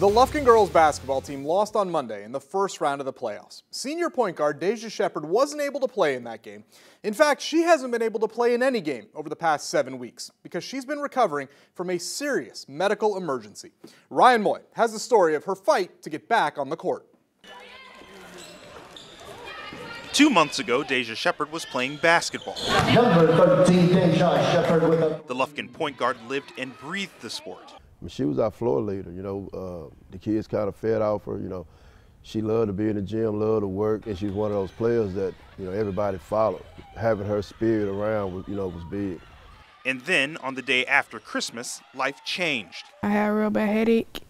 The Lufkin girls basketball team lost on Monday in the first round of the playoffs. Senior point guard Deja Shepard wasn't able to play in that game. In fact, she hasn't been able to play in any game over the past 7 weeks because she's been recovering from a serious medical emergency. Ryan Moy has the story of her fight to get back on the court. 2 months ago, Deja Shepard was playing basketball. Number 13, Deja Shepard with The Lufkin point guard lived and breathed the sport. She was our floor leader, the kids kind of fed off her, She loved to be in the gym, loved to work, and she's one of those players that, everybody followed. Having her spirit around, was big. And then, on the day after Christmas, life changed. I had a real bad headache,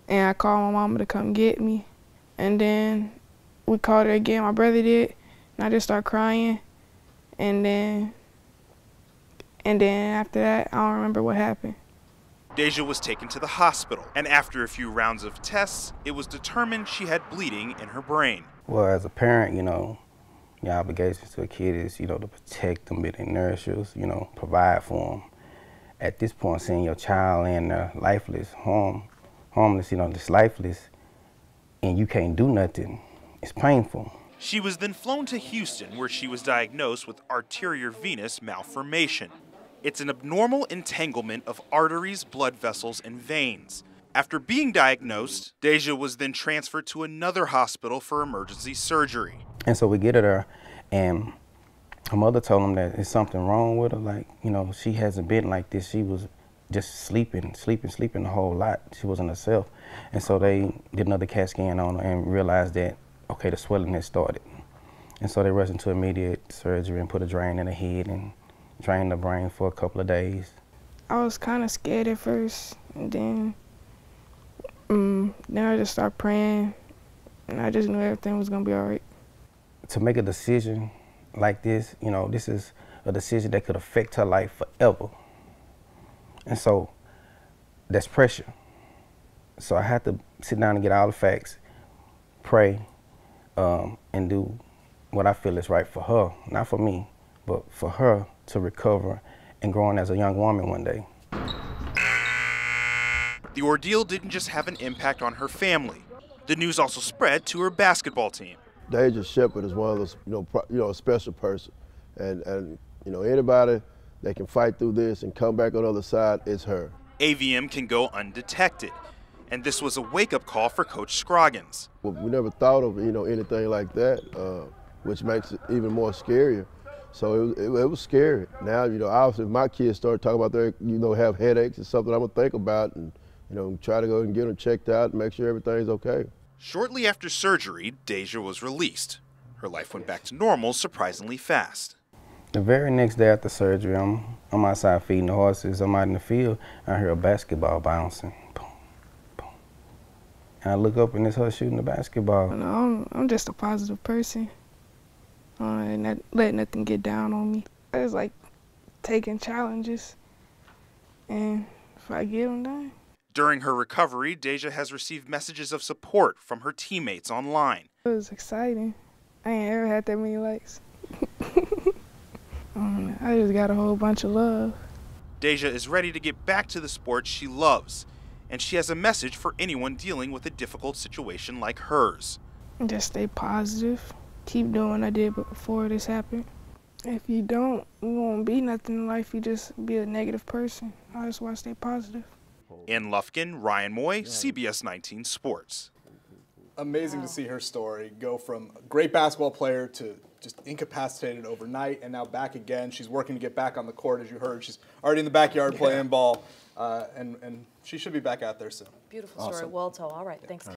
and I called my mama to come get me. And then we called her again, my brother did, and I just started crying. And then after that, I don't remember what happened. Deja was taken to the hospital, and after a few rounds of tests, it was determined she had bleeding in her brain. Well, as a parent, your obligation to a kid is, to protect them, be their nourishers, provide for them. At this point, seeing your child laying there lifeless, harmless, just lifeless, and you can't do nothing, it's painful. She was then flown to Houston, where she was diagnosed with arterial venous malformation. It's an abnormal entanglement of arteries, blood vessels, and veins. After being diagnosed, Deja was then transferred to another hospital for emergency surgery. And so we get her there, and her mother told him that there's something wrong with her. She hasn't been like this. She was just sleeping the whole lot. She wasn't herself. And so they did another CAT scan on her and realized that, okay, the swelling had started. And so they rushed into immediate surgery and put a drain in her head and drained the brain for a couple of days. I was kind of scared at first, and then I just started praying, and I just knew everything was gonna be all right. To make a decision like this, this is a decision that could affect her life forever. And so that's pressure. So I had to sit down and get all the facts, pray, and do what I feel is right for her, not for me, but for her to recover and growing as a young woman one day. The ordeal didn't just have an impact on her family. The news also spread to her basketball team. Deja Shepard is one of those, a special person. And anybody that can fight through this and come back on the other side is her. AVM can go undetected, and this was a wake-up call for Coach Scroggins. Well, we never thought of, anything like that, which makes it even more scarier. So it was scary. Now, obviously if my kids start talking about their, have headaches, it's something I'm gonna think about and, try to go and get them checked out and make sure everything's okay. Shortly after surgery, Deja was released. Her life went back to normal surprisingly fast. The very next day after surgery, I'm outside feeding the horses. I'm out in the field, and I hear a basketball bouncing. Boom, boom. And I look up and it's her shooting the basketball. I'm just a positive person. And not let nothing get down on me. I just like taking challenges, and if I get them done. During her recovery, Deja has received messages of support from her teammates online. It was exciting. I ain't ever had that many likes. I just got a whole bunch of love. Deja is ready to get back to the sport she loves, and she has a message for anyone dealing with a difficult situation like hers. Just stay positive. Keep doing what I did before this happened. If you don't, you won't be nothing in life. You just be a negative person. I just want to stay positive. In Lufkin, Ryan Moy, CBS 19 Sports. Amazing to see her story go from a great basketball player to just incapacitated overnight and now back again. She's working to get back on the court, as you heard. She's already in the backyard playing ball, and she should be back out there soon. Beautiful story, well told. All right, thanks.